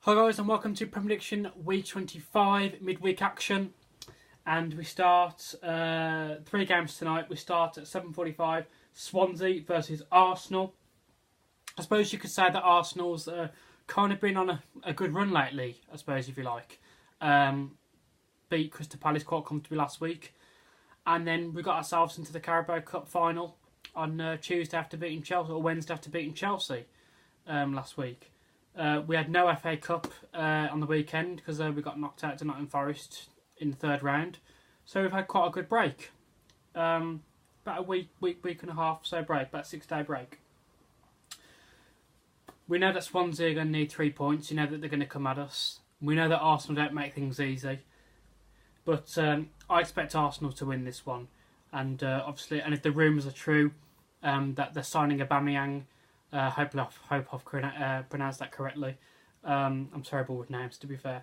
Hi guys and welcome to Prediction Week 25 midweek action, and we start 3 games tonight. We start at 7:45, Swansea versus Arsenal. I suppose you could say that Arsenal's kind of been on a good run lately, I suppose, if you like. Beat Crystal Palace quite comfortably last week, and then we got ourselves into the Carabao Cup final on Tuesday after beating Chelsea, or Wednesday after beating Chelsea last week. We had no FA Cup on the weekend because we got knocked out to Nottingham Forest in the third round. So we've had quite a good break. About a week and a half so break, about a 6-day break. We know that Swansea are going to need 3 points. You know that they're going to come at us. We know that Arsenal don't make things easy. But I expect Arsenal to win this one. And obviously, and if the rumours are true, that they're signing Aubameyang, hope I've pronounced that correctly. I'm terrible with names, to be fair.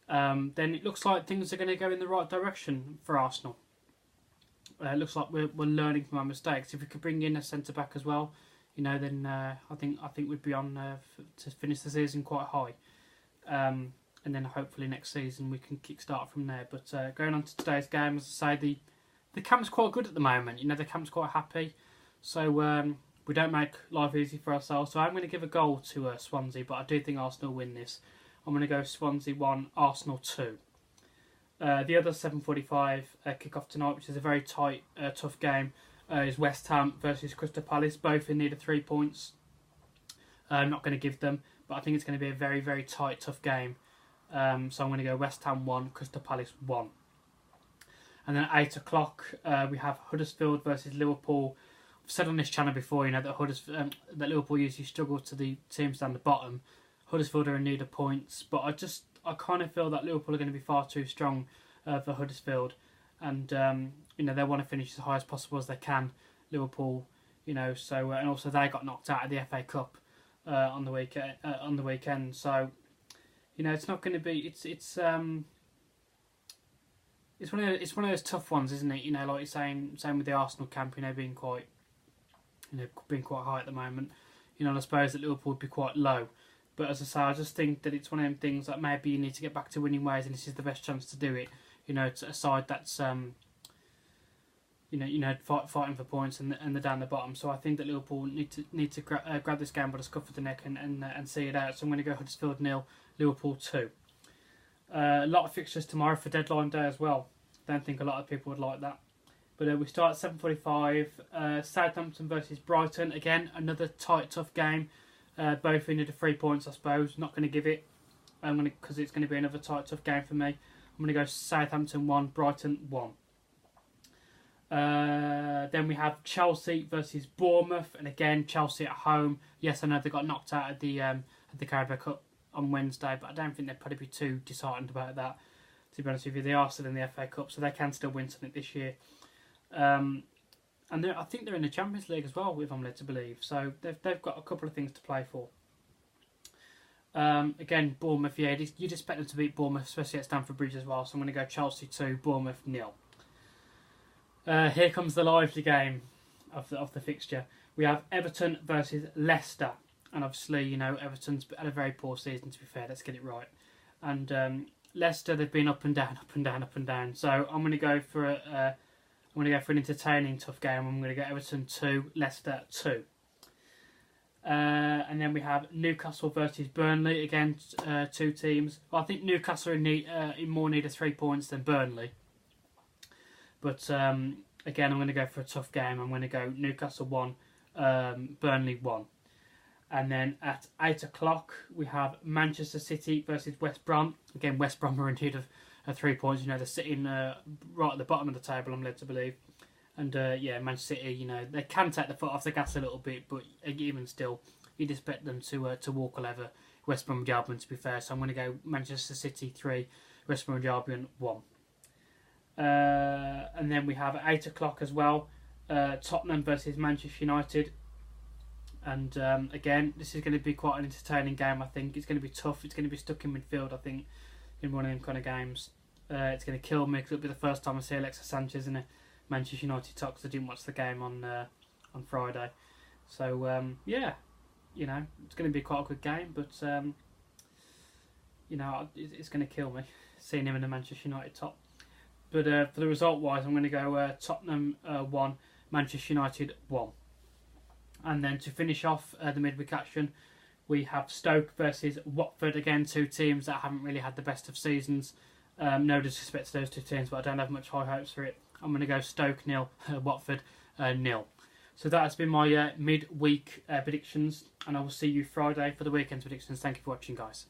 Then it looks like things are going to go in the right direction for Arsenal. It looks like we're learning from our mistakes. If we could bring in a centre back as well, you know, then I think we'd be on to finish the season quite high. And then hopefully next season we can kickstart from there. But going on to today's game, as I say, the camp's quite good at the moment. You know, the camp's quite happy. So we don't make life easy for ourselves. So I'm going to give a goal to Swansea, but I do think Arsenal win this. I'm going to go Swansea 1, Arsenal 2. The other 7:45 kick-off tonight, which is a very tight, tough game, is West Ham versus Crystal Palace. Both in need of 3 points. I'm not going to give them, but I think it's going to be a very, very tight, tough game. So I'm going to go West Ham 1, Crystal Palace 1. And then at 8 o'clock, we have Huddersfield versus Liverpool. I've said on this channel before, you know, that Liverpool usually struggle to the teams down the bottom. Huddersfield are in need of points, but I kind of feel that Liverpool are going to be far too strong for Huddersfield, and you know, they want to finish as high as possible as they can. Liverpool, you know, so and also they got knocked out of the FA Cup on the weekend. So, you know, it's not going to be. It's one of those tough ones, isn't it? You know, like you're saying, same with the Arsenal camp, you know, being quite high at the moment. You know, and I suppose that Liverpool would be quite low. But as I say, I just think that it's one of them things that maybe you need to get back to winning ways, and this is the best chance to do it. You know, to a side that's fighting for points and they're down the bottom. So I think that Liverpool need to grab this game by the scruff of the neck and see it out. So I'm going to go Huddersfield 0, Liverpool 2. A lot of fixtures tomorrow for deadline day as well. Don't think a lot of people would like that. But we start at 7:45. Southampton versus Brighton. Again, another tight, tough game. Both in need of 3 points, I suppose. Not going to give it. Because it's going to be another tight, tough game for me. I'm going to go Southampton 1, Brighton 1. Then we have Chelsea versus Bournemouth, and again Chelsea at home. Yes, I know they got knocked out of the Carabao Cup on Wednesday, but I don't think they'd probably be too disheartened about that. To be honest with you, they are still in the FA Cup, so they can still win something this year. And I think they're in the Champions League as well, if I'm led to believe. So they've got a couple of things to play for. Again, Bournemouth, yeah, you'd expect them to beat Bournemouth, especially at Stamford Bridge as well. So I'm going to go Chelsea 2, Bournemouth 0. Here comes the lively game of the fixture. We have Everton versus Leicester. And obviously, you know, Everton's had a very poor season, to be fair. Let's get it right. And Leicester, they've been up and down, up and down, up and down. So I'm going to go for an entertaining, tough game. I'm going to go Everton 2, Leicester 2. And then we have Newcastle versus Burnley. Again, 2 teams. Well, I think Newcastle are in more need of 3 points than Burnley. But again, I'm going to go for a tough game. I'm going to go Newcastle 1, Burnley 1. And then at 8 o'clock, we have Manchester City versus West Brom. Again, West Brom are in need of 3 points. You know, they're sitting right at the bottom of the table, I'm led to believe. And yeah, Manchester City, you know, they can take the foot off the gas a little bit, but even still, you'd expect them to walk all over West Bromwich Albion, to be fair. So I'm going to go Manchester City 3, West Bromwich Albion 1. And then we have at 8 o'clock as well, Tottenham versus Manchester United. And again, this is going to be quite an entertaining game, I think. It's going to be tough. It's going to be stuck in midfield, I think, in one of them kind of games. It's going to kill me because it'll be the first time I see Alexis Sanchez in a Manchester United top, because I didn't watch the game on Friday. So, yeah, you know, it's going to be quite a good game. But it's going to kill me seeing him in the Manchester United top. But for the result wise, I'm going to go Tottenham 1, Manchester United 1. And then to finish off the midweek action, we have Stoke versus Watford. Again, two teams that haven't really had the best of seasons. No disrespect to those two teams, but I don't have much high hopes for it. I'm going to go Stoke 0, Watford 0. So that has been my midweek predictions, and I will see you Friday for the weekend's predictions. Thank you for watching, guys.